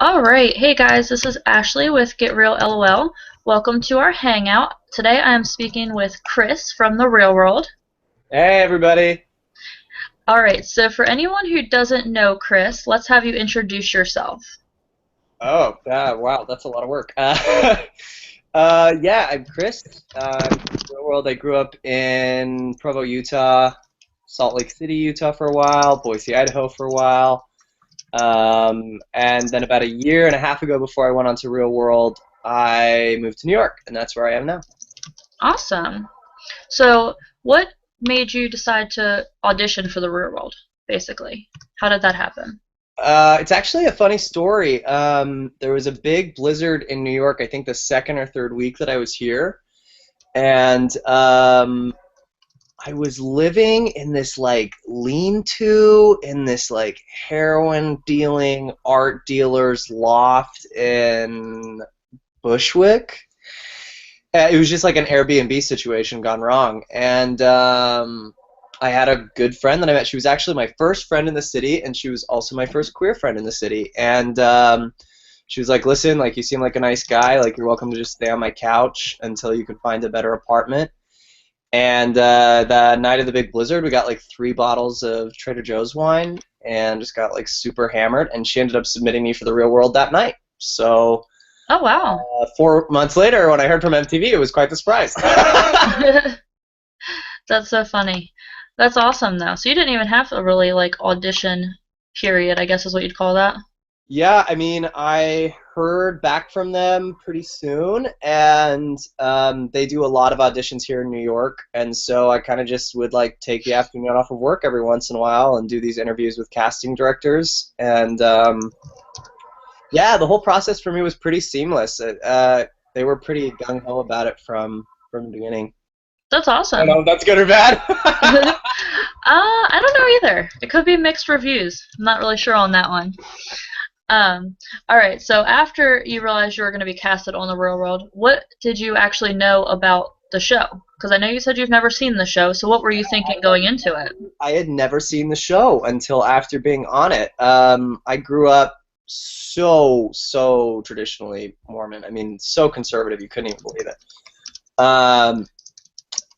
All right. Hey guys, this is Ashley with Get Real LOL. Welcome to our hangout. Today I am speaking with Chris from the Real World. Hey everybody. All right. So for anyone who doesn't know Chris, let's have you introduce yourself. Oh, wow, that's a lot of work. Yeah, I'm Chris. I'm from the real world. I grew up in Provo, Utah, Salt Lake City, Utah for a while, Boise, Idaho for a while. And then about a year and a half ago, before I went on to Real World, I moved to New York, and that's where I am now. Awesome. So what made you decide to audition for the Real World, basically? How did that happen? It's actually a funny story. There was a big blizzard in New York, I think the second or third week that I was here. And I was living in this like lean-to in this like heroin dealing art dealer's loft in Bushwick. It was just like an Airbnb situation gone wrong, and I had a good friend that I met. She was actually my first friend in the city, and she was also my first queer friend in the city. And she was like, "Listen, like you seem like a nice guy. Like you're welcome to just stay on my couch until you can find a better apartment." And the night of the big blizzard, we got like 3 bottles of Trader Joe's wine and just got like super hammered. And she ended up submitting me for the Real World that night. So Oh, wow. 4 months later, when I heard from MTV, it was quite the surprise. That's so funny. That's awesome though. So you didn't even have a really like audition period, I guess is what you'd call that. Yeah, I mean, I heard back from them pretty soon, and they do a lot of auditions here in New York, and so I kind of just would like take the afternoon off of work every once in a while and do these interviews with casting directors, and yeah, the whole process for me was pretty seamless. They were pretty gung ho about it from the beginning. That's I don't awesome. know if that's good or bad. I don't know either. It could be mixed reviews. I'm not really sure on that one. All right, so after you realized you were going to be casted on the Real World, what did you actually know about the show? Because I know you said you've never seen the show, so what were you thinking going into it? I had never seen the show until after being on it. I grew up so traditionally Mormon. I mean, so conservative you couldn't even believe it.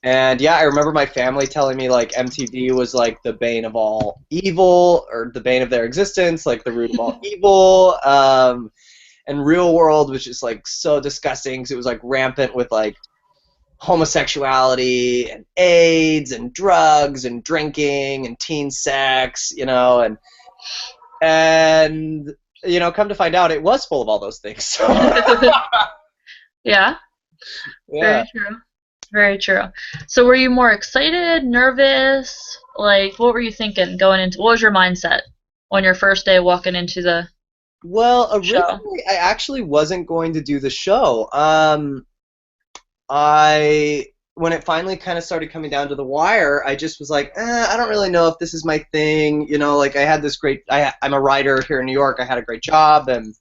And yeah, I remember my family telling me like MTV was like the bane of all evil, or the bane of their existence, like the root of all evil. And Real World was just like so disgusting because it was like rampant with like homosexuality and AIDS and drugs and drinking and teen sex, and come to find out it was full of all those things. So, Yeah, yeah. very true. Very true. So were you more excited, nervous? Like, what were you thinking going into, what was your mindset on your first day walking into the Well, show? originally I actually wasn't going to do the show. I When it finally kind of started coming down to the wire, I just was like, I don't really know if this is my thing. Like I had this great. I'm a writer here in New York. I had a great job and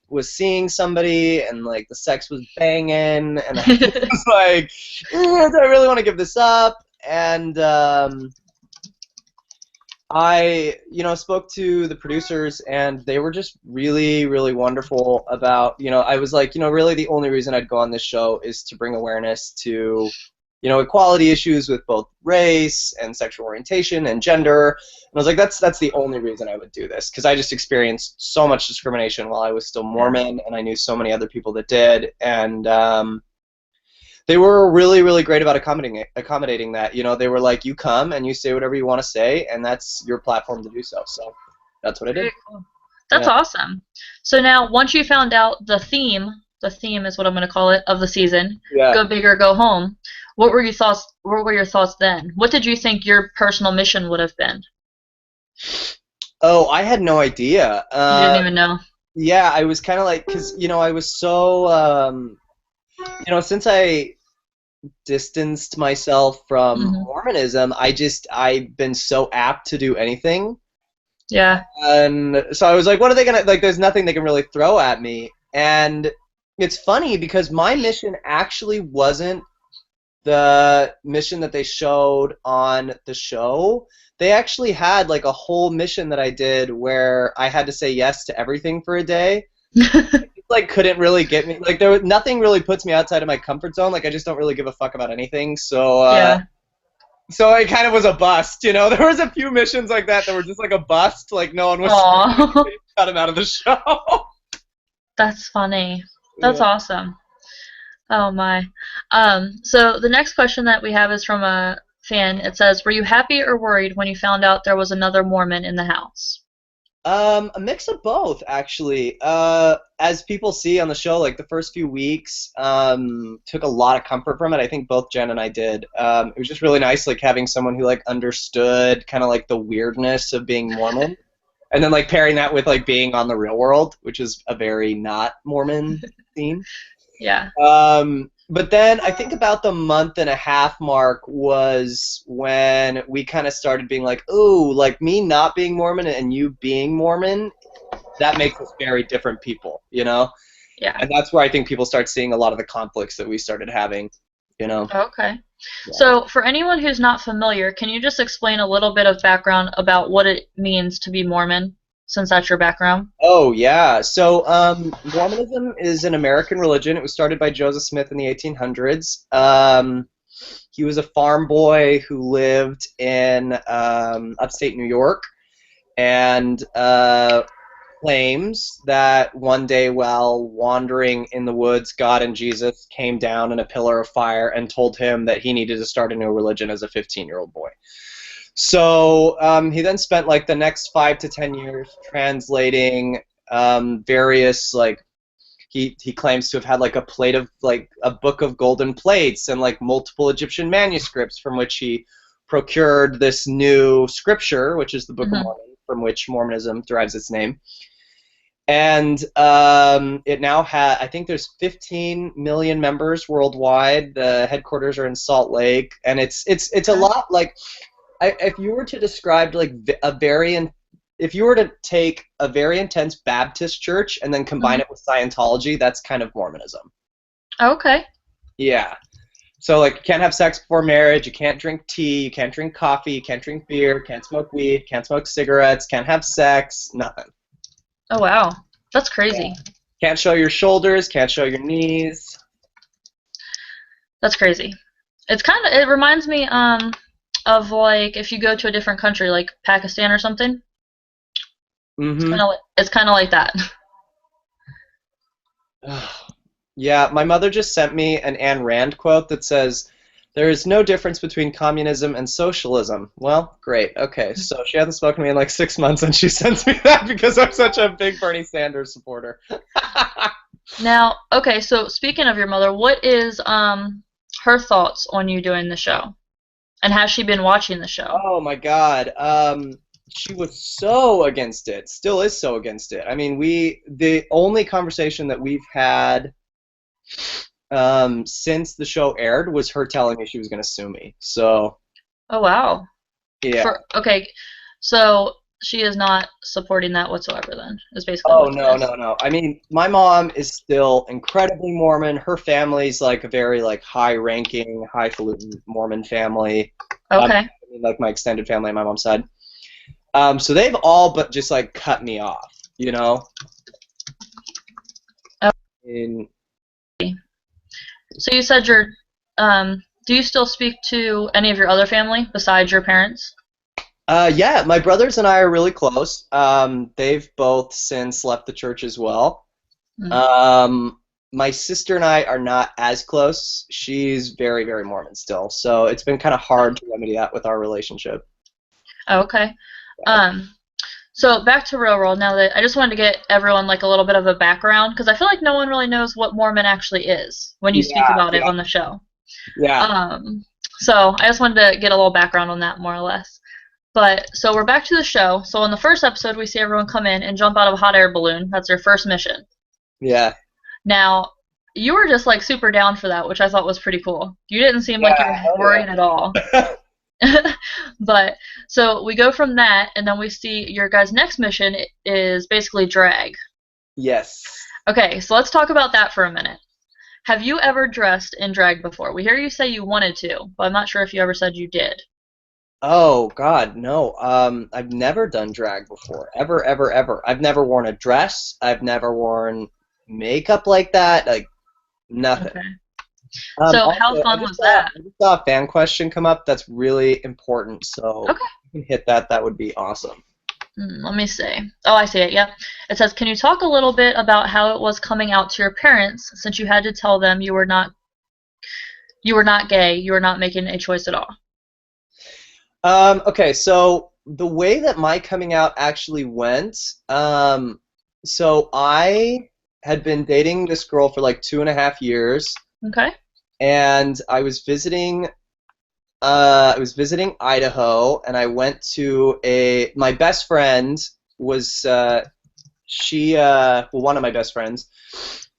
was seeing somebody, and like the sex was banging, and I was like, do I really want to give this up? And I, spoke to the producers, and they were just really wonderful about, I was like, really the only reason I'd go on this show is to bring awareness to, equality issues with both race and sexual orientation and gender. And I was like, that's the only reason I would do this, because I just experienced so much discrimination while I was still Mormon, and I knew so many other people that did, and they were really great about accommodating that. They were like, you come and you say whatever you want to say, and that's your platform to do so. So that's what I did. Very cool. That's Yeah. awesome. So now, once you found out the theme is what I'm going to call it, of the season, Yeah. go big or go home, what were your thoughts, what were your thoughts then? What did you think your personal mission would have been? Oh, I had no idea. You didn't even know. Yeah, I was kind of like, because I was so since I distanced myself from Hmm. Mormonism, I've been so apt to do anything. Yeah. And so I was like, what are they gonna like? There's nothing they can really throw at me. And it's funny because my mission actually wasn't the mission that they showed on the show, they actually had like a whole mission that I did where I had to say yes to everything for a day. Like couldn't really get me, like there was nothing really puts me outside of my comfort zone. Like I just don't really give a fuck about anything. So Yeah. so it kind of was a bust, you know. There was a few missions like that were just like a bust. Like no one was Aw. cut him out of the show. That's funny. That's Yeah. awesome. Oh my. So the next question that we have is from a fan. It says, "Were you happy or worried when you found out there was another Mormon in the house?" A mix of both, actually. As people see on the show, like the first few weeks, took a lot of comfort from it. I think both Jen and I did. It was just really nice, like having someone who like understood kind of like the weirdness of being Mormon, and then like pairing that with like being on the real world, which is a very not Mormon scene. Yeah. But then I think about the month and a half mark was when we kind of started being like, ooh, like me not being Mormon and you being Mormon, that makes us very different people, you know? Yeah. And that's where I think people start seeing a lot of the conflicts that we started having, you know? Okay. Yeah. So for anyone who's not familiar, can you just explain a little bit of background about what it means to be Mormon, since that's your background? Oh, yeah. So Mormonism is an American religion. It was started by Joseph Smith in the 1800s. He was a farm boy who lived in upstate New York, and claims that one day while wandering in the woods, God and Jesus came down in a pillar of fire and told him that he needed to start a new religion as a 15-year-old boy. So he then spent like the next 5 to 10 years translating various, like, he claims to have had like a plate of, like, a book of golden plates and like multiple Egyptian manuscripts from which he procured this new scripture, which is the Book of Mormon, from which Mormonism derives its name. And it now has, I think there's 15 million members worldwide. The headquarters are in Salt Lake, and it's a lot like, if you were to describe like if you were to take a very intense Baptist church and then combine it with Scientology, that's kind of Mormonism. Okay. Yeah. So like you can't have sex before marriage, you can't drink tea, you can't drink coffee, you can't drink beer, can't smoke weed, can't smoke cigarettes, can't have sex, nothing. Oh wow. That's crazy. Yeah. Can't show your shoulders, can't show your knees. That's crazy. It reminds me of like if you go to a different country like Pakistan or something. Mm-hmm. It's kind of like that. Yeah, my mother just sent me an Ayn Rand quote that says, "There is no difference between communism and socialism." Well, great. Okay, so she hasn't spoken to me in like 6 months, and she sends me that because I'm such a big Bernie Sanders supporter. Now, okay, so speaking of your mother, what is her thoughts on you doing the show? And has she been watching the show? Oh my God. She was so against it. Still is so against it. I mean, the only conversation that we've had since the show aired was her telling me she was going to sue me. So. Oh wow. Yeah. Okay, so she is not supporting that whatsoever. Then is basically. Oh what it no, is. no. I mean, my mom is still incredibly Mormon. Her family's like a very like high-ranking, highfalutin Mormon family. Okay. I mean, like my extended family on my mom's side. So they've all but just like cut me off, you know. Oh. And, so you said do you still speak to any of your other family besides your parents? yeah, my brothers and I are really close. They've both since left the church as well. My sister and I are not as close. She's very, very Mormon still, so it's been kind of hard to remedy that with our relationship. Oh, okay. So back to Real World. Now that I just wanted to get everyone like a little bit of a background because I feel like no one really knows what Mormon actually is when you speak about it on the show. Yeah. So I just wanted to get a little background on that more or less. But so we're back to the show. So in the first episode, we see everyone come in and jump out of a hot air balloon. That's their first mission. Yeah. Now you were just like super down for that, which I thought was pretty cool. You didn't seem like you were worried at all. But so we go from that, and then we see your guys' next mission is basically drag. Yes. Okay, so let's talk about that for a minute. Have you ever dressed in drag before? We hear you say you wanted to, but I'm not sure if you ever said you did. Oh God, no. I've never done drag before. Ever, ever, ever. I've never worn a dress. I've never worn makeup like that. Like nothing. Okay. So how Also, fun was that? I just saw a fan question come up that's really important. So Okay. if you can hit that, that would be awesome. Let me see. Oh, I see it. Yep. It says, "Can you talk a little bit about how it was coming out to your parents since you had to tell them you were not gay, you were not making a choice at all?" Okay, so the way that my coming out actually went, so I had been dating this girl for like 2.5 years, Okay. and I was visiting Idaho, and I went to my best friend was, well, one of my best friends,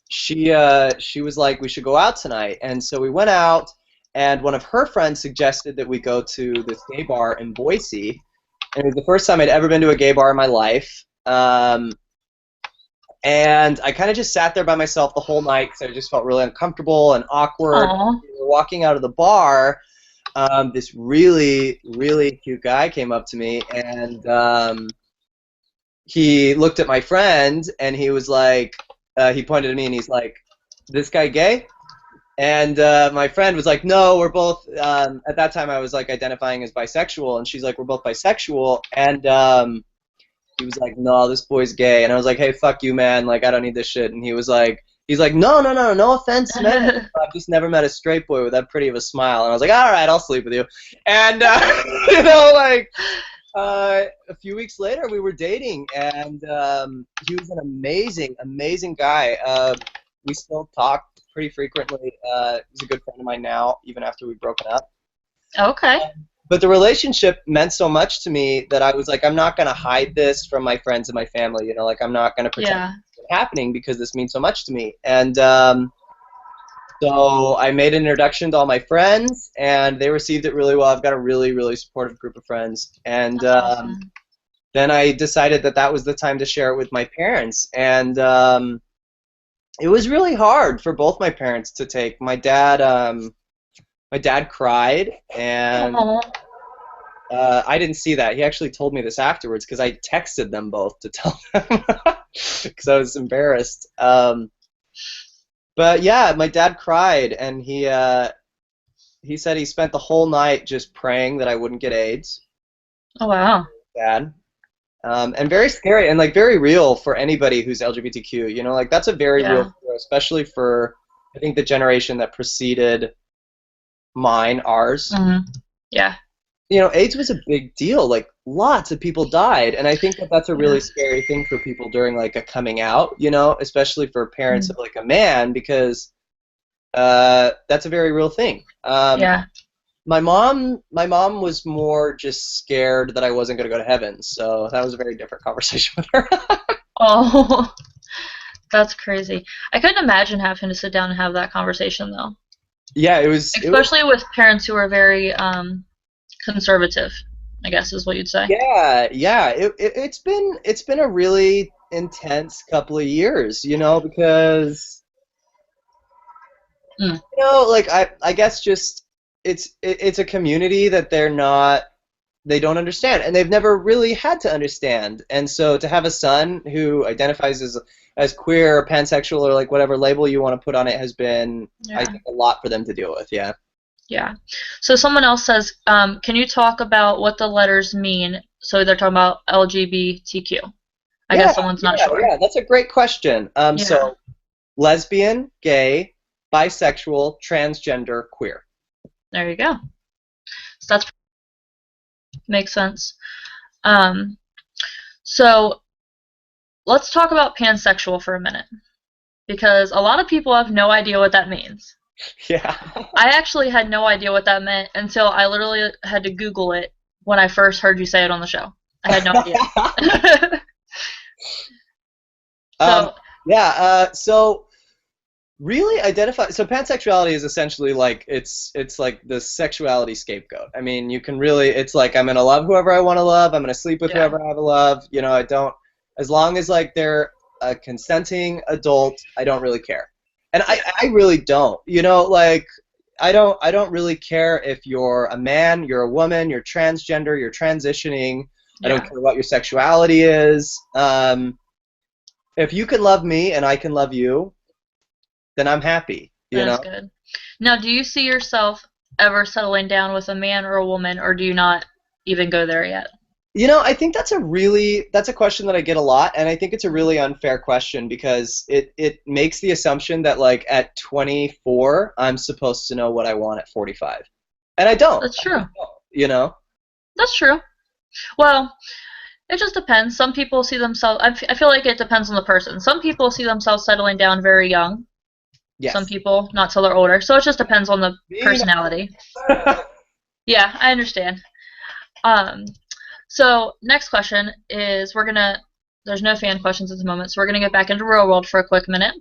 she was like, we should go out tonight, and so we went out, and one of her friends suggested that we go to this gay bar in Boise, and it was the first time I'd ever been to a gay bar in my life, and I kind of just sat there by myself the whole night because I just felt really uncomfortable and awkward. Aw. We were walking out of the bar. This really, really cute guy came up to me, and he looked at my friend, and he was like, he pointed at me, and he's like, "This guy gay?" And my friend was like, "No, we're both." At that time, I was like identifying as bisexual, and she's like, "We're both bisexual." And he was like, "No, this boy's gay." And I was like, "Hey, fuck you, man. Like, I don't need this shit." And he's like, "No, no, no, no offense, man. I've just never met a straight boy with that pretty of a smile." And I was like, "All right, I'll sleep with you." And you know, like a few weeks later, we were dating, and he was an amazing, amazing guy. We still talk pretty frequently. He's a good friend of mine now, even after we've broken up. Okay. But the relationship meant so much to me that I was like, I'm not going to hide this from my friends and my family. You know, like I'm not going to pretend Yeah. it's happening because this means so much to me. And so I made an introduction to all my friends, and they received it really well. I've got a really, really supportive group of friends. And That's awesome. then I decided that that was the time to share it with my parents. And it was really hard for both my parents to take. My dad cried, and Aw. I didn't see that. He actually told me this afterwards because I texted them both to tell them because I was embarrassed. But yeah, my dad cried, and he said he spent the whole night just praying that I wouldn't get AIDS. Oh, wow. Dad. And very scary and like very real for anybody who's LGBTQ. You know, like that's a very real Yeah. fear, especially for I think the generation that preceded mine, ours. Yeah. You know, AIDS was a big deal. Like lots of people died, and I think that that's a really Yeah. scary thing for people during like a coming out. You know, especially for parents Mm. of like a man, because that's a very real thing. Yeah. My mom was more just scared that I wasn't going to go to heaven, so that was a very different conversation with her. Oh, that's crazy. I couldn't imagine having to sit down and have that conversation though, Yeah, it was. especially with parents who are very conservative, I guess is what you'd say. Yeah, yeah. It's been a really intense couple of years, you know, because Mm. like I guess just it's a community that they don't understand, and they've never really had to understand. And so to have a son who identifies as queer or pansexual or like whatever label you want to put on it has been, I Yeah. think, a lot for them to deal with. Yeah. Yeah. So someone else says, can you talk about what the letters mean? So they're talking about LGBTQ. I Yeah, guess someone's not yeah, sure. yeah. That's a great question. Yeah. So lesbian, gay, bisexual, transgender, queer. There you go. So that's makes sense. Um, so let's talk about pansexual for a minute because a lot of people have no idea what that means. Yeah. I actually had no idea what that meant until I literally had to Google it when I first heard you say it on the show. I had no idea. um, So, yeah. So really identify. So pansexuality is essentially like it's like the sexuality scapegoat. I mean, you can really. It's like I'm gonna love whoever I want to love. I'm gonna sleep with yeah. whoever I want to love. You know, I don't. As long as like they're a consenting adult, I don't really care. And I really don't. You know, like I don't really care if you're a man, you're a woman, you're transgender, you're transitioning. I don't Yeah, care what your sexuality is. If you can love me and I can love you, then I'm happy, you that is know? good. Now, do you see yourself ever settling down with a man or a woman, or do you not even go there yet? You know, I think that's a question that I get a lot, and I think it's a really unfair question because it makes the assumption that like at 24 I'm supposed to know what I want at 45. And I don't. That's true. You know? That's true. Well, it just depends. Some people see themselves. I feel like it depends on the person. Some people see themselves settling down very young. Some Yes. people not till they're older. So it just depends on the Me personality. no. Yeah, I understand. Um, so next question is we're gonna. There's no fan questions at the moment, so we're gonna get back into real world for a quick minute.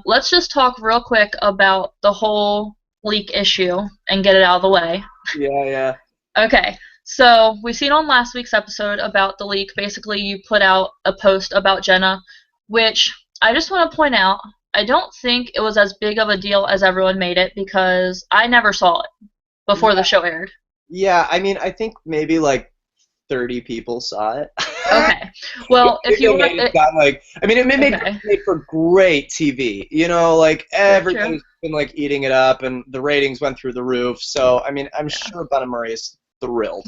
Let's just talk real quick about the whole leak issue and get it out of the way. Yeah, yeah. Okay, so we seen on last week's episode about the leak. Basically, you put out a post about Jenna, which I just want to point out. I don't think it was as big of a deal as everyone made it because I never saw it before the Yeah. show aired. Yeah, I mean, I think maybe like 30 people saw it. Okay, well, if you They want, made it sound like, I mean, okay, made for great TV. You know, like very true. everybody's been like eating it up, and the ratings went through the roof. So, I mean, I'm Yeah. sure Bunna Murray is thrilled.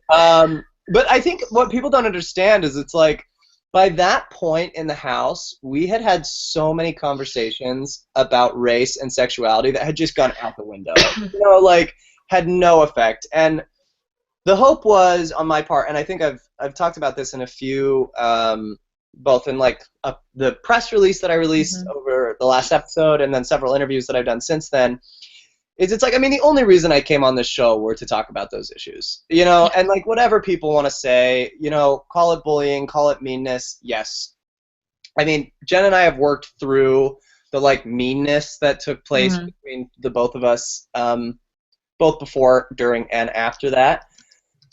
But I think what people don't understand is it's like by that point in the house, we had had so many conversations about race and sexuality that had just gone out the window. You know, like had no effect. And the hope was on my part, and I think I've talked about this in a few, both in like the press release that I released Hmm. over the last episode, and then several interviews that I've done since then. Is it's like I mean the only reason I came on this show were to talk about those issues, you know, Yeah. and like whatever people want to say, you know, call it bullying, call it meanness, yes. I mean, Jen and I have worked through the like meanness that took place Hmm. between the both of us, both before, during, and after that.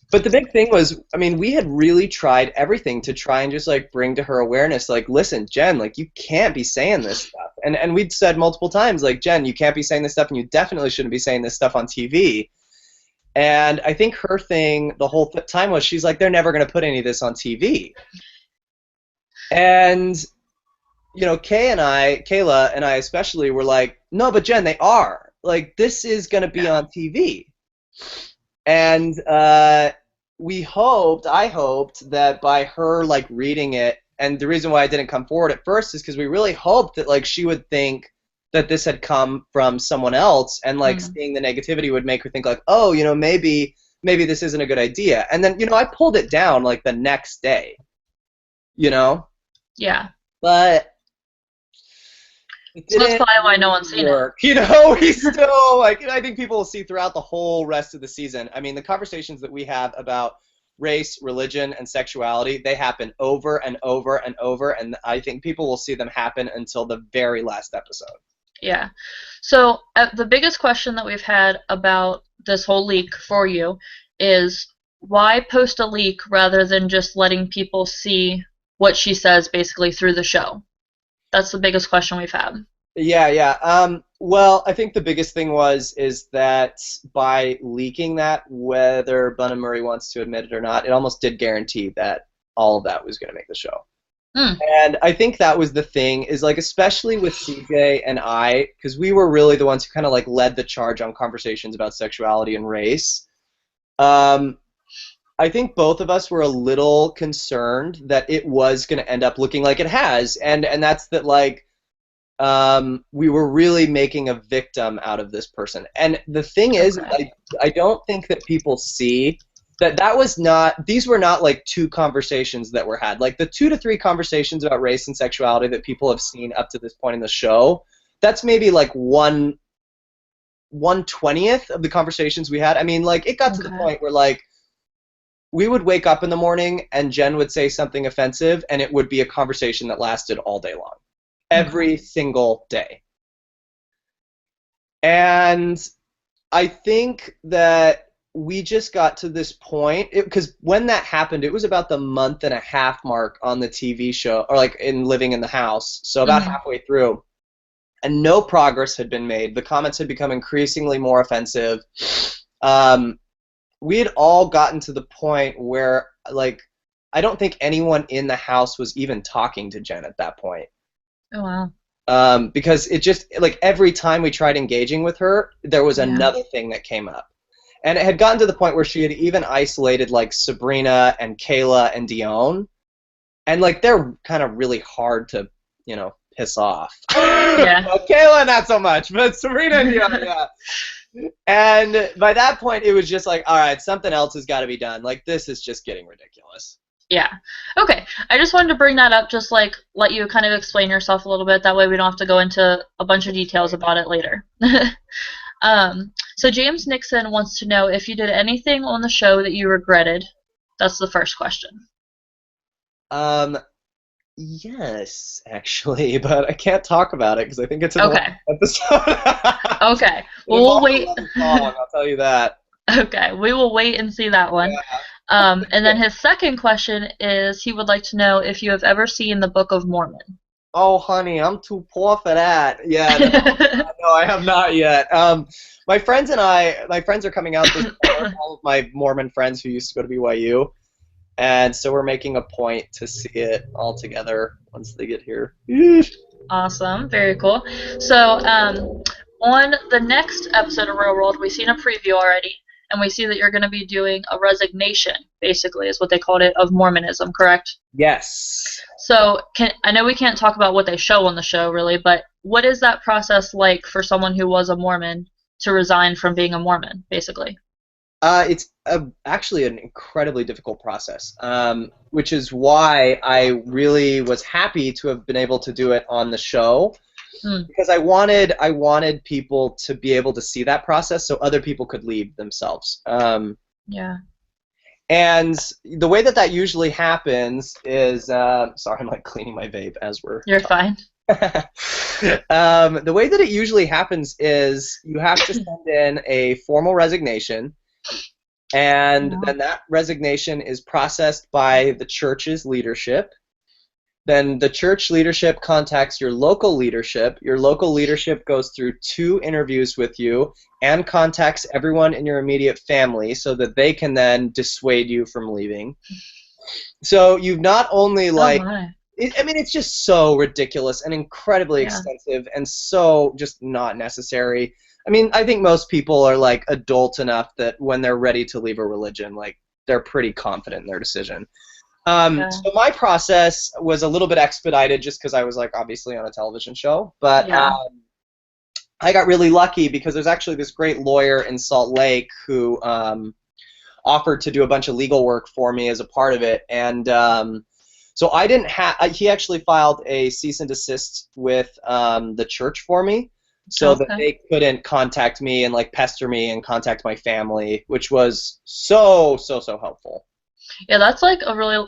But the big thing was, I mean, we had really tried everything to try and just like bring to her awareness, like, listen, Jen, like you can't be saying this stuff. And we'd said multiple times, like, Jen, you can't be saying this stuff, and you definitely shouldn't be saying this stuff on TV. And I think her thing the whole time was she's like, they're never going to put any of this on TV. And you know, Kayla and I especially were like, no, but Jen, they are. Like, this is going to be Yeah. on TV. And I hoped that by her like reading it, and the reason why I didn't come forward at first is because we really hoped that like she would think that this had come from someone else, and like Hmm. seeing the negativity would make her think like, oh, you know, maybe this isn't a good idea. And then, you know, I pulled it down like the next day, you know, Yeah. but it So that's didn't probably why no really one's seen it. work. You know, we still like I think people will see throughout the whole rest of the season. I mean, the conversations that we have about race, religion, and sexuality, they happen over and over and over, and I think people will see them happen until the very last episode. Yeah. So the biggest question that we've had about this whole leak for you is why post a leak rather than just letting people see what she says basically through the show? That's the biggest question we've had. Yeah, yeah. Well, I think the biggest thing is that by leaking that, whether Bunna Murray wants to admit it or not, it almost did guarantee that all of that was going to make the show. Hmm. And I think that was the thing, is like especially with CJ and I, because we were really the ones who kind of like led the charge on conversations about sexuality and race. Um, I think both of us were a little concerned that it was going to end up looking like it has, and that's that like we were really making a victim out of this person. And the thing is, Okay. I don't think that people see that was not, these were not like two conversations that were had. Like the 2 to 3 conversations about race and sexuality that people have seen up to this point in the show, that's maybe like 1/20th of the conversations we had. I mean, like it got to the Okay. point where like we would wake up in the morning and Jen would say something offensive, and it would be a conversation that lasted all day long, Okay. every single day. And I think that we just got to this point because when that happened, it was about the month and a half mark on the TV show, or like in living in the house. So about Hmm. halfway through, and no progress had been made. The comments had become increasingly more offensive. Um, we had all gotten to the point where, like, I don't think anyone in the house was even talking to Jen at that point. Oh wow. Because it just, like, every time we tried engaging with her, there was Yeah. another thing that came up. And it had gotten to the point where she had even isolated, like, Sabrina and Kayla and Dion. And, like, they're kind of really hard to, piss off. Yeah. Well, Kayla, not so much, but Sabrina and Dion, yeah. And by that point, it was just like, all right, something else has got to be done. Like, this is just getting ridiculous. Yeah. Okay. I just wanted to bring that up, just like let you kind of explain yourself a little bit. That way we don't have to go into a bunch of details about it later. So James Nixon wants to know if you did anything on the show that you regretted. That's the first question. Yes, actually, but I can't talk about it because I think it's in the Okay. episode. Okay. Well, we'll wait. Song, I'll tell you that. Okay. We will wait and see that one. Yeah. And then his second question is he would like to know if you have ever seen the Book of Mormon. Oh, honey, I'm too poor for that. Yeah, no, I have not yet. My friends are coming out this summer, all of my Mormon friends who used to go to BYU. And so we're making a point to see it all together once they get here. Awesome. Very cool. So on the next episode of Real World, we've seen a preview already, and we see that you're going to be doing a resignation, basically, is what they called it, of Mormonism, correct? Yes. So I know we can't talk about what they show on the show, really, but what is that process like for someone who was a Mormon to resign from being a Mormon, basically? It's actually an incredibly difficult process, which is why I really was happy to have been able to do it on the show, because I wanted people to be able to see that process so other people could leave themselves. Yeah. And the way that usually happens is, sorry, I'm like cleaning my vape as we're. You're fine. The way that it usually happens is you have to send in a formal resignation. And then that resignation is processed by the church's leadership. Then the church leadership contacts your local leadership. Your local leadership goes through 2 interviews with you and contacts everyone in your immediate family so that they can then dissuade you from leaving. So you've not only it's just so ridiculous and incredibly expensive and so just not necessary. I mean, I think most people are like adult enough that when they're ready to leave a religion, like they're pretty confident in their decision. So my process was a little bit expedited just because I was like obviously on a television show, but I got really lucky because there's actually this great lawyer in Salt Lake who offered to do a bunch of legal work for me as a part of it, and so I didn't have. He actually filed a cease and desist with the church for me, so that they couldn't contact me and like pester me and contact my family, which was so helpful. Yeah, that's like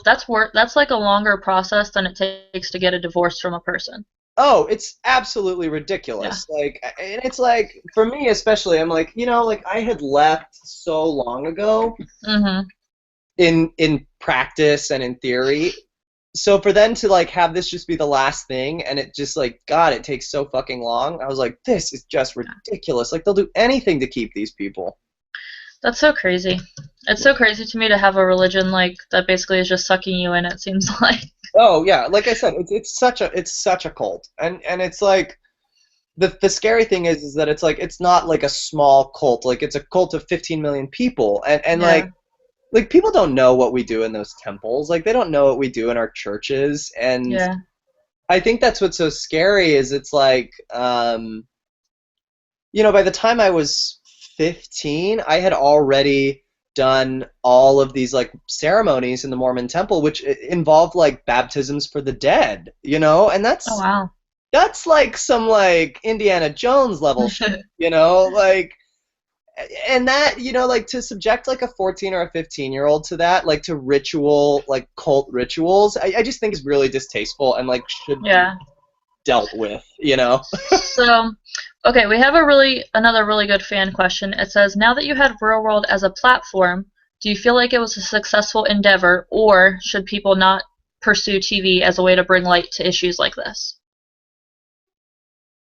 that's like a longer process than it takes to get a divorce from a person. Oh, it's absolutely ridiculous. Yeah. Like, and it's like for me especially, I'm like, like I had left so long ago in practice and in theory. So for them to like have this just be the last thing, and it just like, God, it takes so fucking long. I was like, this is just ridiculous. Like they'll do anything to keep these people. That's so crazy. It's so crazy to me to have a religion like that basically is just sucking you in. It seems like. Oh yeah, like I said, it's such a cult, and it's like the scary thing is that it's like it's not like a small cult, like it's a cult of 15 million people, and like people don't know what we do in those temples. Like they don't know what we do in our churches, and I think that's what's so scary is it's like, by the time I was 15, I had already done all of these like ceremonies in the Mormon temple, which involved like baptisms for the dead, and that's that's like some like Indiana Jones level shit, like. And that, like to subject like a 14 or a 15-year-old to that, like to ritual, like cult rituals, I just think is really distasteful and like should be dealt with, So, okay, we have another really good fan question. It says, now that you had Real World as a platform, do you feel like it was a successful endeavor, or should people not pursue TV as a way to bring light to issues like this?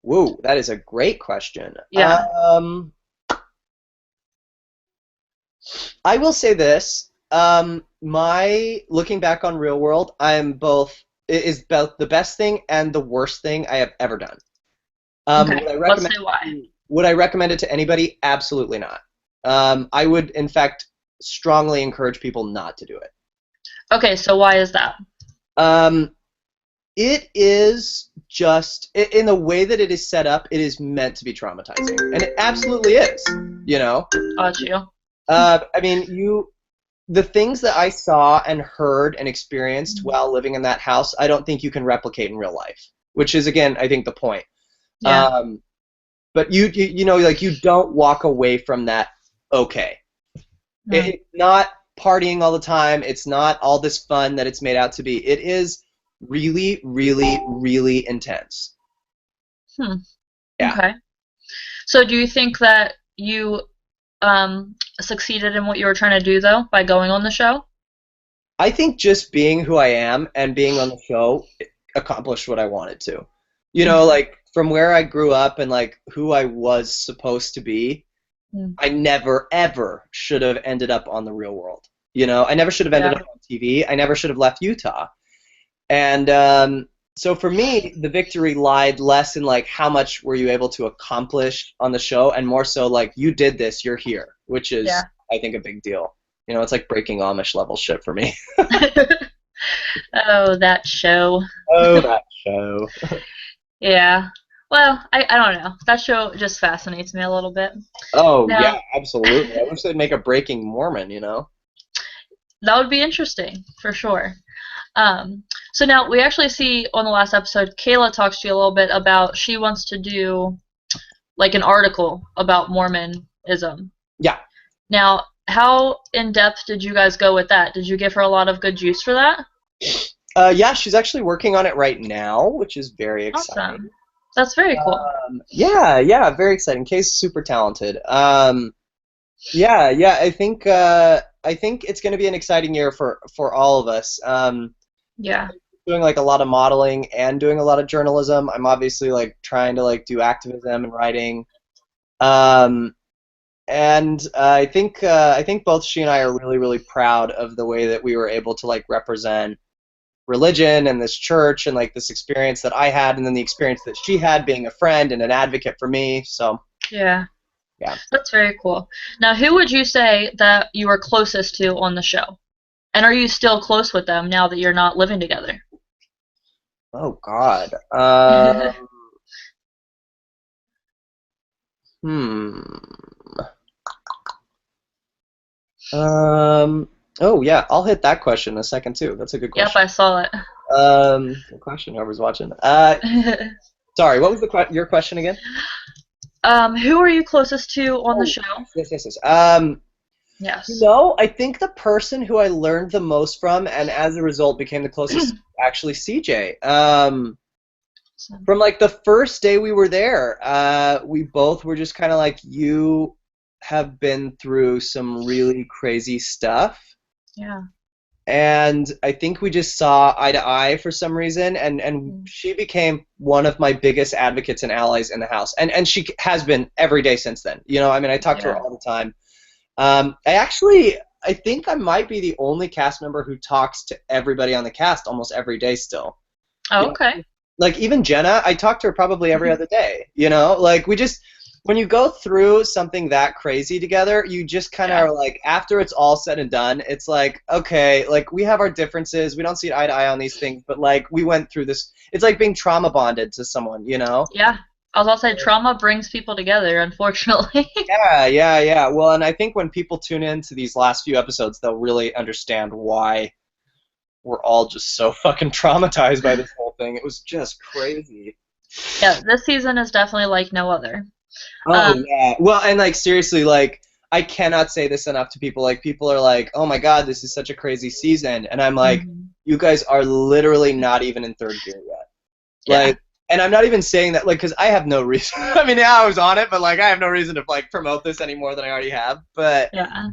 Whoa, that is a great question. Yeah. I will say this. My looking back on Real World, I'm both it is both the best thing and the worst thing I have ever done. Okay. Would I Let's recommend say why. would I recommend it to anybody? Absolutely not. I would, in fact, strongly encourage people not to do it. Okay, so why is that? Um, it is just in the way that it is set up. It is meant to be traumatizing, and it absolutely is. You know, Got you. I mean, the things that I saw and heard and experienced while living in that house, I don't think you can replicate in real life. Which is, again, I think the point. Yeah. Um, but you know, like you don't walk away from that okay. Mm. It's not partying all the time. It's not all this fun that it's made out to be. It is really, really, really intense. Hmm. Yeah. Okay. So do you think that you succeeded in what you were trying to do though by going on the show? I think just being who I am and being on the show accomplished what I wanted to. You know, Mm-hmm. like from where I grew up and like who I was supposed to be, Mm. I never ever should have ended up on the Real World. You know, I never should have ended Yeah. up on TV. I never should have left Utah. And so for me, the victory lied less in like how much were you able to accomplish on the show, and more so like you did this, you're here, which is Yeah. I think a big deal. You know, it's like breaking Amish level shit for me. Oh, that show. Oh, that show. Yeah. Well, I don't know. That show just fascinates me a little bit. Oh yeah, Now, absolutely. I wish they'd make a Breaking Mormon. You know. that would be interesting for sure. So now we actually see on the last episode, Kayla talks to you a little bit about she wants to do like an article about Mormonism. Yeah. Now, how in depth did you guys go with that? Did you give her a lot of good juice for that? Yeah, she's actually working on it right now, which is very exciting. Awesome. That's very cool. Yeah, yeah, very exciting. Kay's super talented. Yeah, yeah, I think it's going to be an exciting year for all of us. Yeah. Doing like a lot of modeling and doing a lot of journalism. I'm obviously like trying to like do activism and writing. Um, and I think both she and I are really really proud of the way that we were able to like represent religion and this church and like this experience that I had and then the experience that she had being a friend and an advocate for me. So, Yeah. yeah. That's very cool. Now, who would you say that you were closest to on the show? And are you still close with them now that you're not living together? Oh God. Hmm. Oh yeah, I'll hit that question in a second too. That's a good Yep, question. I saw it. Good question. Whoever's watching. Sorry. What was your question again? Who are you closest to on the Oh, show? yes, yes, yes. Yes. I think the person who I learned the most from, and as a result became the closest, actually CJ. From like the first day we were there, we both were just kind of like, you have been through some really crazy stuff. Yeah. And I think we just saw eye to eye for some reason, and Mm. she became one of my biggest advocates and allies in the house, and she has been every day since then. You know, I mean, I talk to her Yeah. all the time. I think I might be the only cast member who talks to everybody on the cast almost every day still. You Oh, know, okay. like even Jenna, I talk to her probably every other day. You know, like we just when you go through something that crazy together, you just kind of Yeah. are like, after it's all said and done, it's like, okay, like we have our differences, we don't see eye to eye on these things, but like we went through this. It's like being trauma bonded to someone, you know? Yeah. I was about to say trauma brings people together, unfortunately. Yeah, yeah, yeah. Well, and I think when people tune into these last few episodes, they'll really understand why we're all just so fucking traumatized by this whole thing. It was just crazy. Yeah, this season is definitely like no other. Oh Um, yeah. Well, and like seriously, like I cannot say this enough to people. Like people are like, "Oh my God, this is such a crazy season," and I'm like, mhm. "You guys are literally not even in third gear yet." Yeah. Like, and I'm not even saying that like because I have no reason. I mean, yeah, I was on it, but like I have no reason to like promote this any more than I already have. But Yeah.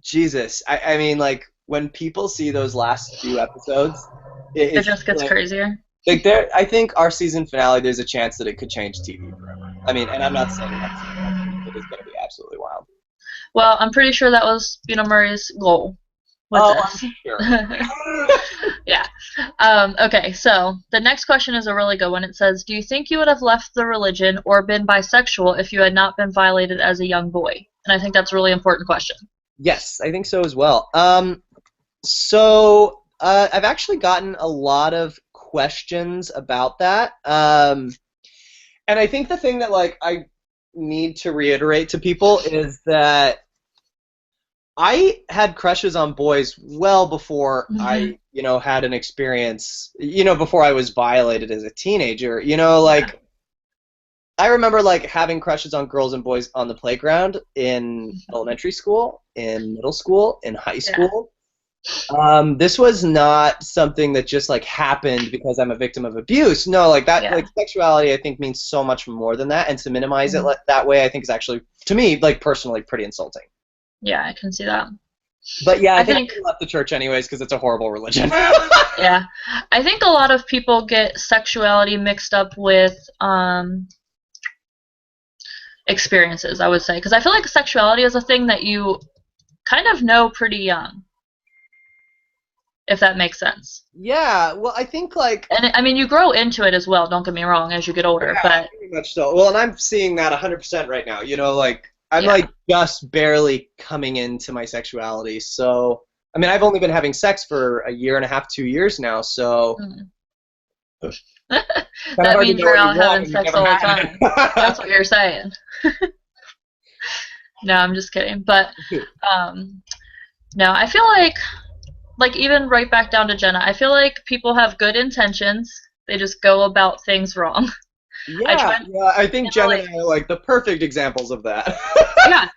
Jesus, I mean, like when people see those last few episodes, It it's just gets like crazier. Like there, I think our season finale, there's a chance that it could change TV forever. I mean, and I'm not saying that's it is going to be absolutely wild. Well, I'm pretty sure that was Murray's goal with Oh, I'm this. sure. Yeah. Okay, so the next question is a really good one. It says, do you think you would have left the religion or been bisexual if you had not been violated as a young boy? And I think that's a really important question. Yes, I think so as well. So I've actually gotten a lot of questions about that. And I think the thing that like I need to reiterate to people is that I had crushes on boys well before I, had an experience, before I was violated as a teenager. Like I remember like having crushes on girls and boys on the playground in elementary school, in middle school, in high school. This was not something that just like happened because I'm a victim of abuse. No, like that, like sexuality, I think means so much more than that, and to minimize it that way, I think is actually, to me, like personally, pretty insulting. Yeah, I can see that. But yeah, I think I left the church anyways because it's a horrible religion. Yeah, I think a lot of people get sexuality mixed up with experiences, I would say, because I feel like sexuality is a thing that you kind of know pretty young. If that makes sense. Yeah, well, I think like, and I mean, you grow into it as well. Don't get me wrong, as you get older. Yeah, but very much so. Well, and I'm seeing that 100% right now. Like I'm like just barely coming into my sexuality. So I mean, I've only been having sex for a year and a half, 2 years now. So that means you're out having sex all the time. That's what you're saying. No, I'm just kidding. But no, I feel like even right back down to Jenna, I feel like people have good intentions. They just go about things wrong. Yeah, I think Jenna and I are like the perfect examples of that. Yeah,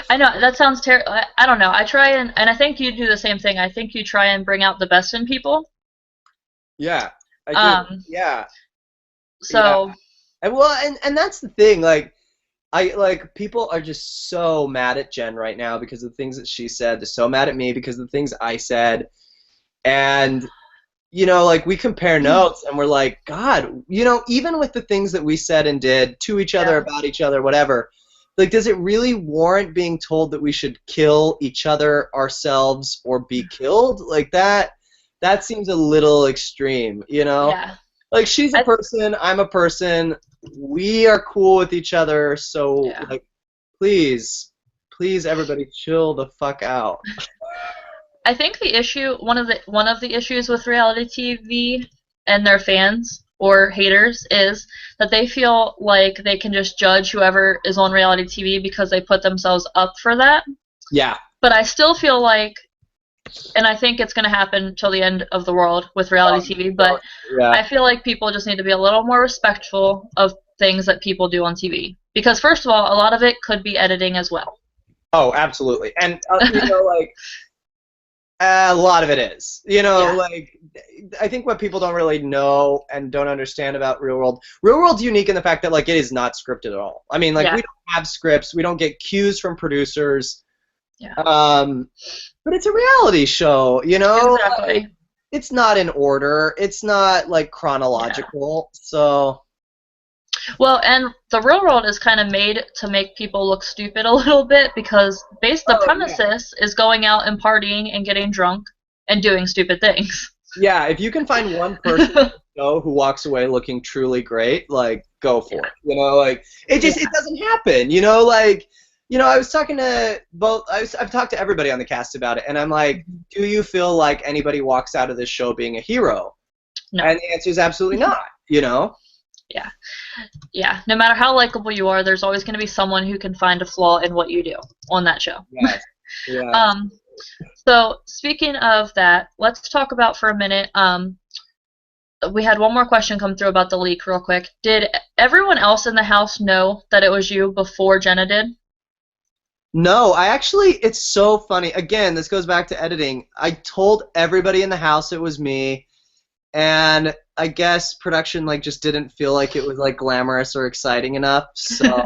I know that sounds terrible. I don't know. I try and I think you do the same thing. I think you try and bring out the best in people. Yeah, I do. Yeah. So. Yeah. And that's the thing. Like, people are just so mad at Jen right now because of the things that she said. They're so mad at me because of the things I said. And, like we compare notes and we're like, God, even with the things that we said and did to each other, about each other, whatever, like, does it really warrant being told that we should kill each other, ourselves, or be killed? Like that seems a little extreme, Yeah. Like, she's a person, I'm a person. We are cool with each other, so like, please, everybody, chill the fuck out. I think the issue, one of the issues with reality TV and their fans or haters is that they feel like they can just judge whoever is on reality TV because they put themselves up for that. Yeah. But I still feel like, and I think it's going to happen till the end of the world with reality TV, but I feel like people just need to be a little more respectful of things that people do on TV. Because first of all, a lot of it could be editing as well. Oh, absolutely. And, like, a lot of it is. Like, I think what people don't really know and don't understand about Real World's unique in the fact that, like, it is not scripted at all. I mean, like, we don't have scripts. We don't get cues from producers. Yeah. But it's a reality show, Exactly. Like, it's not in order. It's not, like, chronological. So. Well, and the Real World is kind of made to make people look stupid a little bit because the premises is going out and partying and getting drunk and doing stupid things. Yeah, if you can find one person on the show who walks away looking truly great, like, go for it. Like, it doesn't happen. Like, I was talking to I've talked to everybody on the cast about it, and I'm like, do you feel like anybody walks out of this show being a hero? No. And the answer is absolutely not. Yeah. Yeah. No matter how likable you are, there's always going to be someone who can find a flaw in what you do on that show. Yes. Yeah. So speaking of that, let's talk about for a minute. We had one more question come through about the leak real quick. Did everyone else in the house know that it was you before Jenna did? No, it's so funny. Again, this goes back to editing. I told everybody in the house it was me, and I guess production just didn't feel like it was glamorous or exciting enough. So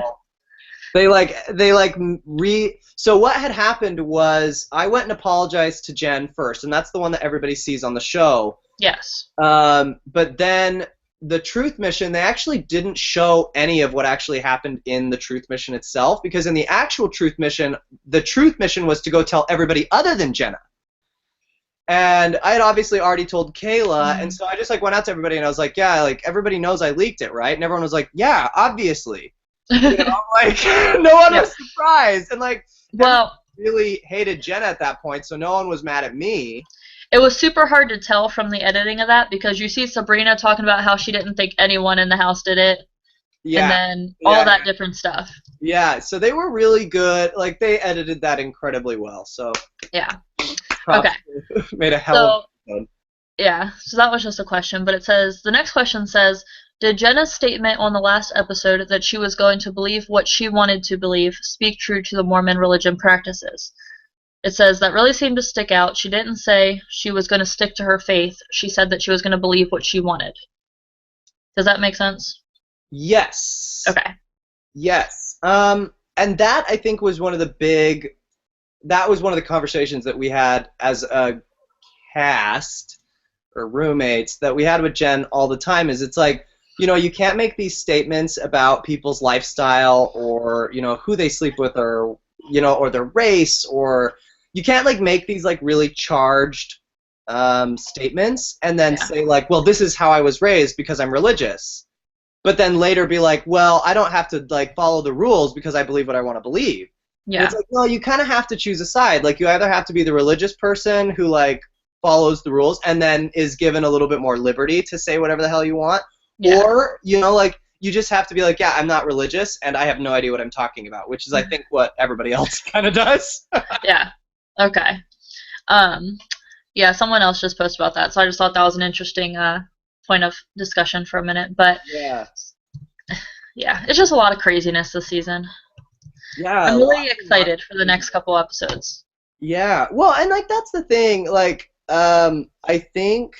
so what had happened was I went and apologized to Jen first, and that's the one that everybody sees on the show. Yes. But then the truth mission, they actually didn't show any of what actually happened in the truth mission itself, because in the actual truth mission, the truth mission was to go tell everybody other than Jenna. And I had obviously already told Kayla, and so I just like went out to everybody and I was like, yeah, like everybody knows I leaked it, right? And everyone was like, yeah, obviously. You know, like no one was surprised, and like well, really hated Jenna at that point, so no one was mad at me. it was super hard to tell from the editing of that because you see Sabrina talking about how she didn't think anyone in the house did it, and then all that different stuff. Yeah, so they were really good. Like they edited that incredibly well. So yeah. Okay. Made a hell of a episode. Yeah, so that was just a question, but it says the next question says, did Jenna's statement on the last episode that she was going to believe what she wanted to believe speak true to the Mormon religion practices? It says that really seemed to stick out. She didn't say she was going to stick to her faith. She said that she was going to believe what she wanted. Does that make sense? Yes. Okay. Yes. And that I think was one of the conversations that we had as a cast or roommates that we had with Jen all the time. Is it's like, you know, you can't make these statements about people's lifestyle or, you know, who they sleep with or, you know, or their race, or you can't like make these like really charged statements and then say like, well, this is how I was raised because I'm religious, but then later be like, well, I don't have to like follow the rules because I believe what I want to believe. Yeah. And it's like, well, you kind of have to choose a side. Like you either have to be the religious person who like follows the rules and then is given a little bit more liberty to say whatever the hell you want, or, you know, like you just have to be like, yeah, I'm not religious and I have no idea what I'm talking about, which is I think what everybody else kind of does. Yeah. Okay. Yeah, someone else just posted about that, so I just thought that was an interesting point of discussion for a minute. But yeah, it's just a lot of craziness this season. Yeah, I'm really excited for the next couple episodes. Yeah, well, and like that's the thing. Like, I think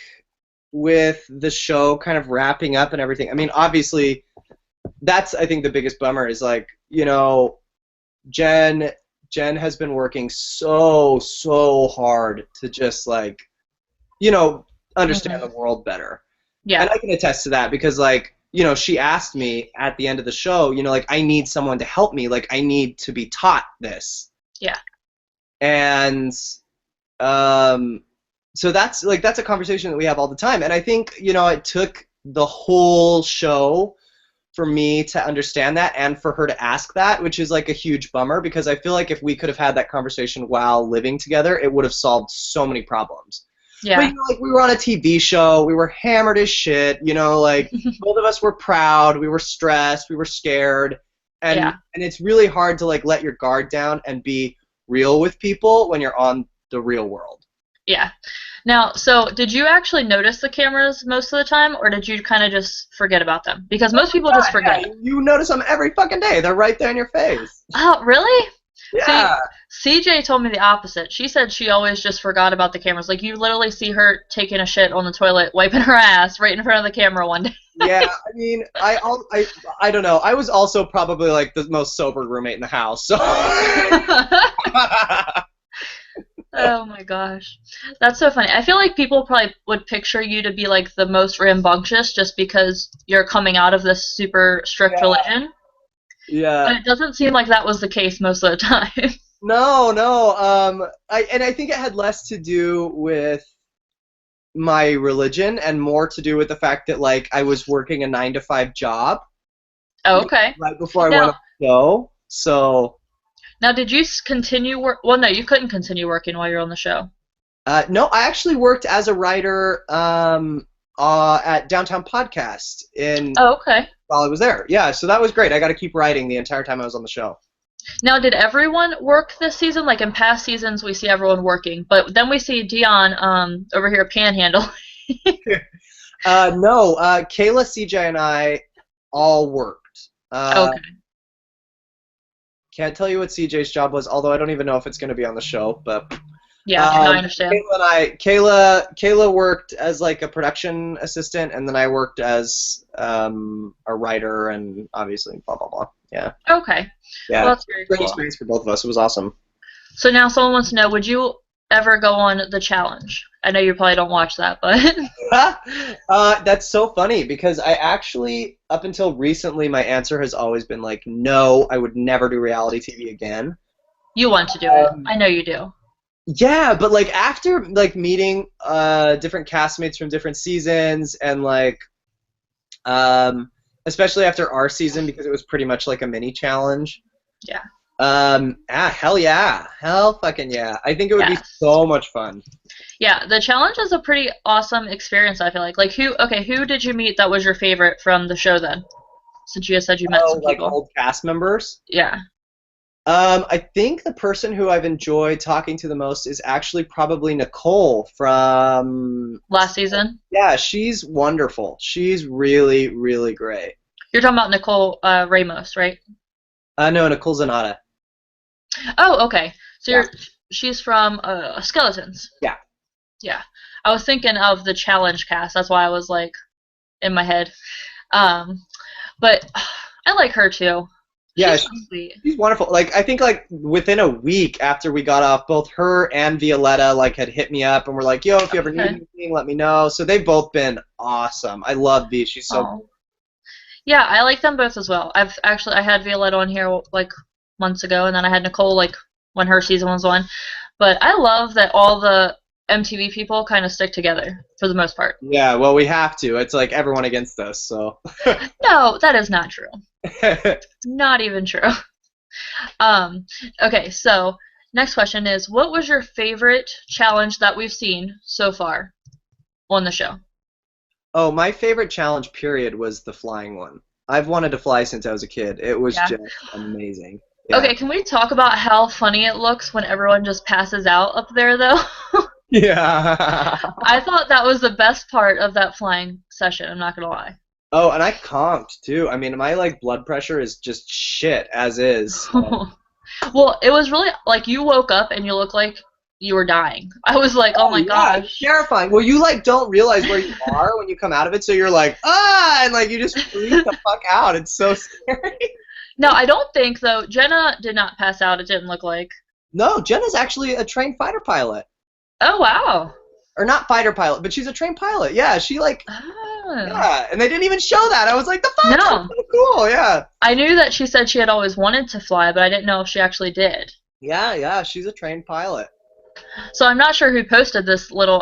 with the show kind of wrapping up and everything. I mean, obviously, that's I think the biggest bummer is like, you know, Jen has been working so hard to just like, you know, understand the world better. Yeah. And I can attest to that because like, you know, she asked me at the end of the show, you know, like I need someone to help me, like I need to be taught this. Yeah. And so that's a conversation that we have all the time. And I think, you know, it took the whole show for me to understand that and for her to ask that, which is like a huge bummer because I feel like if we could have had that conversation while living together, it would have solved so many problems. Yeah. But, you know, like we were on a TV show, we were hammered as shit, you know, like both of us were proud, we were stressed, we were scared, and it's really hard to like let your guard down and be real with people when you're on the real world. Yeah. Now, so did you actually notice the cameras most of the time, or did you kind of just forget about them? Because most people just forget. Yeah, you notice them every fucking day. They're right there in your face. Oh, really? Yeah. See, CJ told me the opposite. She said she always just forgot about the cameras. Like, you literally see her taking a shit on the toilet, wiping her ass right in front of the camera one day. Yeah, I mean, I don't know. I was also probably, like, the most sober roommate in the house, so... Oh my gosh. That's so funny. I feel like people probably would picture you to be like the most rambunctious just because you're coming out of this super strict religion. Yeah. But it doesn't seem like that was the case most of the time. No. I think it had less to do with my religion and more to do with the fact that like I was working a 9-to-5 job. Oh, okay. Right before I went on the show. So now, did you continue work? Well, no, you couldn't continue working while you're on the show. No, I actually worked as a writer at Downtown Podcast while I was there. Yeah, so that was great. I got to keep writing the entire time I was on the show. Now, did everyone work this season? Like in past seasons, we see everyone working, but then we see Dion over here panhandle. No, Kayla, CJ, and I all worked. Okay. Can't tell you what CJ's job was, although I don't even know if it's going to be on the show. But yeah, I understand. Kayla worked as like a production assistant, and then I worked as a writer, and obviously blah blah blah. Yeah. Okay. Yeah. Well, that's very cool. Great experience for both of us. It was awesome. So now someone wants to know: would you ever go on the challenge? I know you probably don't watch that, but That's so funny because I actually, up until recently, my answer has always been like, no, I would never do reality TV again. you want to do it. Um, I know you do. yeah, but like after like meeting different castmates from different seasons and like especially after our season because it was pretty much like a mini challenge. Yeah. Hell yeah. Hell fucking yeah. I think it would be Yes. so much fun. Yeah, the challenge is a pretty awesome experience, I feel like. Like who did you meet that was your favorite from the show then? Since you just said you met Oh, some like people. old cast members? Yeah. I think the person who I've enjoyed talking to the most is actually probably Nicole from. Last season? Yeah, she's wonderful. She's really, really great. You're talking about Nicole Ramos, right? No, Nicole Zanata. Oh, okay. So Yeah. she's from Skeletons. Yeah. Yeah. I was thinking of the challenge cast. That's why I was like in my head. Um, but I like her too. Yeah, She's so sweet. she's wonderful. Like I think like within a week after we got off, both her and Violetta like had hit me up and were like, "Yo, if you ever need Okay. anything, let me know." So they've both been awesome. I love V. She's so Oh. Yeah, I like them both as well. I had Violetta on here like months ago, and then I had Nicole like when her season was on. But I love that all the MTV people kind of stick together for the most part. yeah. Well, we have to. It's like everyone against us. So. No, that is not true. Not even true. Um, okay, so next question is, what was your favorite challenge that we've seen so far on the show? Oh, my favorite challenge period was the flying one. I've wanted to fly since I was a kid. It was Yeah. just amazing. Yeah. Okay, can we talk about how funny it looks when everyone just passes out up there, though? Yeah. I thought that was the best part of that flying session, I'm not gonna lie. Oh, and I comped too. I mean, my like blood pressure is just shit as is. So. Well, it was really like you woke up and you looked like you were dying. I was like, oh Oh my yeah, it's gosh. terrifying. Well, you like don't realize where you are when you come out of it, so you're like, ah, and like you just freak the fuck out. It's so scary. No, I don't think though. Jenna did not pass out. It didn't look like. No, Jenna's actually a trained fighter pilot, Oh wow. or not fighter pilot, but she's a trained pilot. Yeah, she like, Oh. yeah, and they didn't even show that. I was like, the fuck, that's No, so cool. Yeah. I knew that she said she had always wanted to fly, but I didn't know if she actually did. Yeah, she's a trained pilot. So I'm not sure who posted this little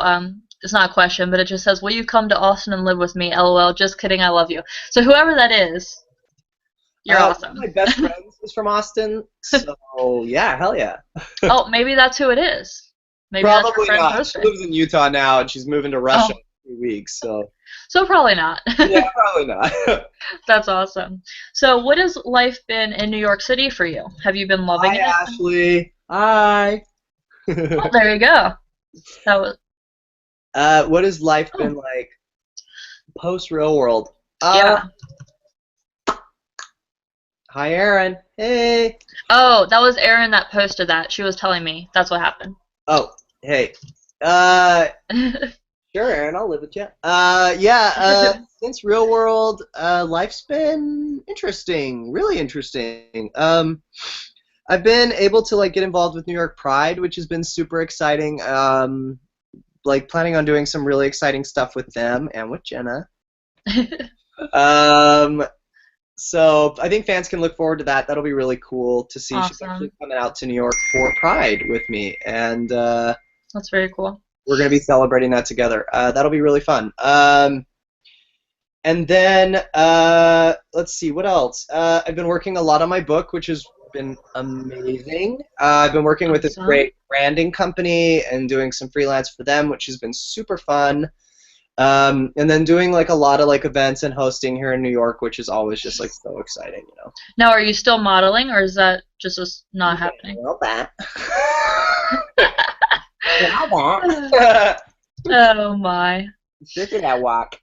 it's not a question, but it just says, "Will you come to Austin and live with me?" LOL. Just kidding. I love you. So whoever that is, you're One awesome. of my best friends is from Austin, so yeah, hell yeah. Oh, maybe that's who it is. Maybe that's her Probably friend not. She posting. lives in Utah now, and she's moving to Russia Oh, in 2 weeks, so so probably not. yeah, probably not. That's awesome. So what has life been in New York City for you? Have you been loving Hi, it? Ashley. Hi. Oh, there you go. That was What has life been oh like post real world? yeah. Hi, Aaron. Hey. Oh, that was Erin that posted that. She was telling me that's what happened. Oh, hey. Uh, sure, Aaron. I'll live with you. Yeah. Since real world, life's been interesting. Really interesting. I've been able to like get involved with New York Pride, which has been super exciting. Like planning on doing some really exciting stuff with them and with Jenna. Um, so I think fans can look forward to that. That'll be really cool to see. She's actually Awesome. coming out to New York for Pride with me, and That's very cool. we're gonna be celebrating that together. That'll be really fun. And then let's see what else. I've been working a lot on my book, which has been amazing. I've been working with this Awesome. great branding company and doing some freelance for them, which has been super fun. And then doing like a lot of like events and hosting here in New York, which is always just like so exciting, you know. Now, are you still modeling, or is that just not Yeah, happening? well, that. Well, that. Oh my. Look at that walk.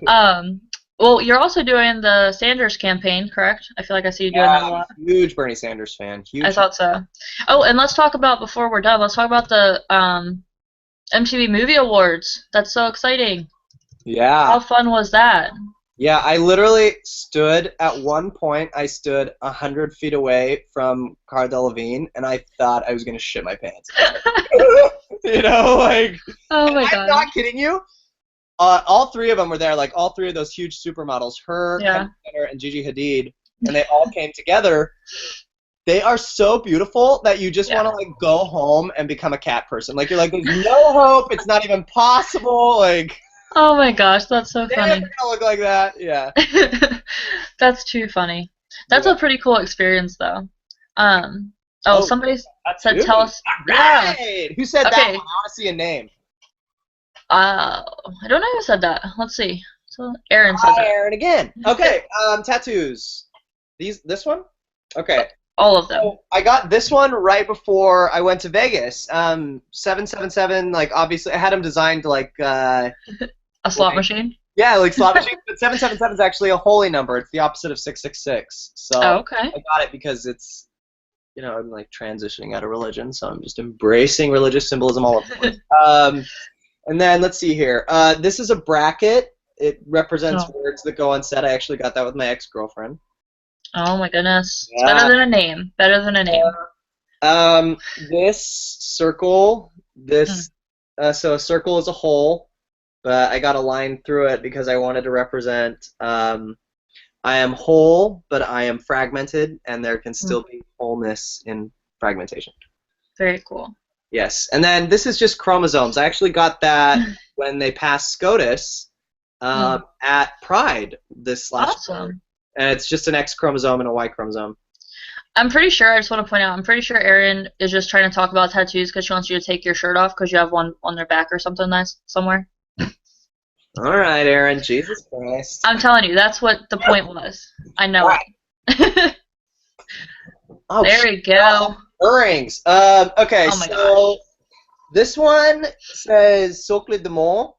um. Well, you're also doing the Sanders campaign, correct? I feel like I see you doing Yeah, that a I'm a lot. huge Bernie Sanders fan. I Huge. thought so. Oh, and let's talk about before we're done. Let's talk about the MTV Movie Awards. That's so exciting. Yeah. How fun was that? Yeah, I literally stood at one point. I stood 100 feet away from Cara Delevingne, and I thought I was gonna shit my pants. You know, like, Oh and my I'm god. not kidding you. All three of them were there, like all three of those huge supermodels, her, Yeah. Kendall Jenner, and Gigi Hadid, and they all came together. They are so beautiful that you just want Yeah. to like go home and become a cat person. Like you're like, there's no hope. It's not even possible. Like Oh my gosh, that's so they funny. never gonna look like that. Yeah. That's too funny. That's Yeah. a pretty cool experience, though. Oh, Oh, somebody said tell tattooing. us. All Yeah. right. Who said that one? Okay. I want to see a name. I don't know who said that. Let's see. So Aaron said Hi, that. Aaron again. Okay. Tattoos. This one. Okay. All of them. So I got this one right before I went to Vegas. 777. Like obviously, I had them designed like A slot machine. yeah, like slot machines. But 777 is actually a holy number. It's the opposite of 666. So Oh, okay. I got it because it's, you know, I'm like transitioning out of religion, so I'm just embracing religious symbolism all at once. And then let's see here. This is a bracket. It represents words that go on set. I actually got that with my ex-girlfriend. Oh my goodness. It's Yeah. better than a name. Better than a name. This circle, so a circle is a hole, but I got a line through it because I wanted to represent, I am whole, but I am fragmented, and there can still be wholeness in fragmentation. Very cool. Yes, and then this is just chromosomes. I actually got that when they passed SCOTUS at Pride this last year. And it's just an X chromosome and a Y chromosome. I'm pretty sure, I just want to point out, I'm pretty sure Erin is just trying to talk about tattoos because she wants you to take your shirt off because you have one on their back or something nice somewhere. All right, Erin. Jesus Christ. I'm telling you, that's what the point was. I know it. Oh, there we go. Earrings. Okay, Oh my so this one says Socle de Mont.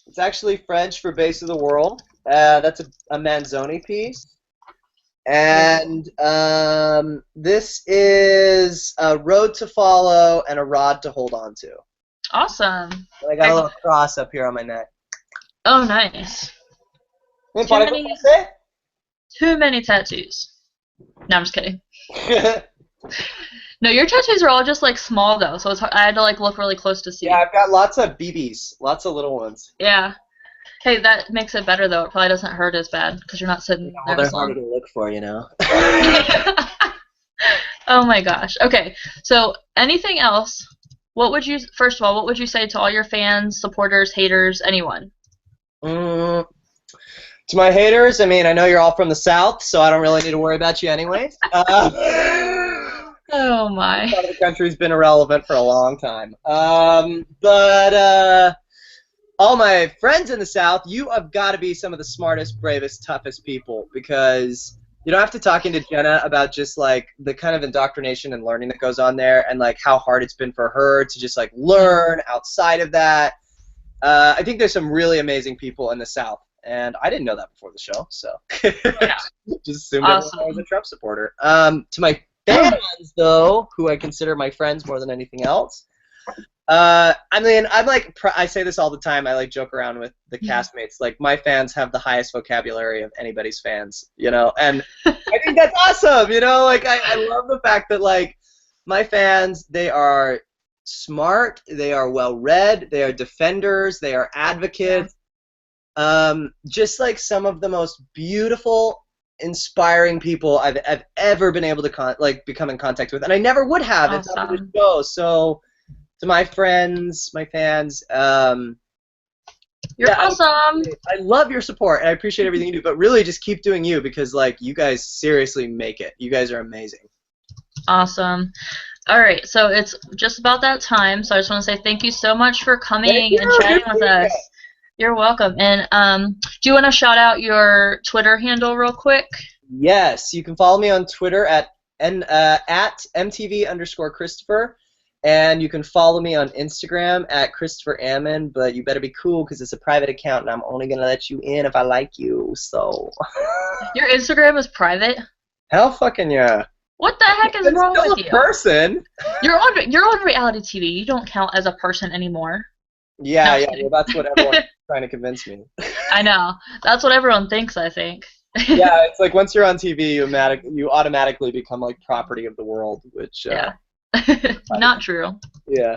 It's actually French for base of the world. That's a Manzoni piece. And this is a road to follow and a rod to hold on to. Awesome. And I got a little cross up here on my neck. Oh, nice. Too many tattoos. No, I'm just kidding. No, your tattoos are all just like small though, so I had to like look really close to see. Yeah, I've got lots of BBs, lots of little ones. Yeah. Hey, that makes it better though. It probably doesn't hurt as bad because you're not sitting there. They're harder to look for, you know. Oh my gosh. Okay, so anything else? First of all, what would you say to all your fans, supporters, haters, anyone? To my haters, I mean, I know you're all from the South, so I don't really need to worry about you anyways. Oh my. The country's been irrelevant for a long time. All my friends in the South, you have got to be some of the smartest, bravest, toughest people because you don't have to talk into Jenna about just like the kind of indoctrination and learning that goes on there and like how hard it's been for her to just like learn outside of that. I think there's some really amazing people in the South, and I didn't know that before the show, so just assumed I was a Trump supporter. To my fans, though, who I consider my friends more than anything else, I mean, I say this all the time. I like joke around with the castmates. Like, my fans have the highest vocabulary of anybody's fans, you know, and I think that's awesome, you know. Like, I love the fact that like my fans, they are smart, they are well-read, they are defenders, they are advocates. Just like some of the most beautiful, inspiring people I've ever been able to become in contact with, and I never would have if not for the show. So, to my friends, my fans, you're awesome. I love your support, and I appreciate everything you do. But really, just keep doing you because, like, you guys seriously make it. You guys are amazing. Awesome. All right, so it's just about that time. So I just want to say thank you so much for coming and chatting with us. You're welcome. And do you want to shout out your Twitter handle real quick? Yes, you can follow me on Twitter at MTV_Christopher, and you can follow me on Instagram at Christopher Ammon. But you better be cool because it's a private account, and I'm only gonna let you in if I like you. So. Your Instagram is private? Hell, fucking yeah. What the heck is wrong with you? Still a person. You're on reality TV. You don't count as a person anymore. Yeah, well, that's what everyone's trying to convince me. I know. That's what everyone thinks, I think. Yeah, it's like once you're on TV, you automatically become like property of the world, which Yeah. Not true. yeah.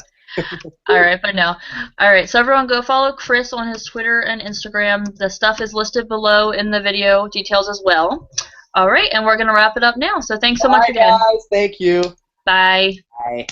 All right, but no. All right, so everyone go follow Chris on his Twitter and Instagram. The stuff is listed below in the video details as well. All right, and we're going to wrap it up now. So thanks so much Bye, again. guys. Thank you. Bye. Bye.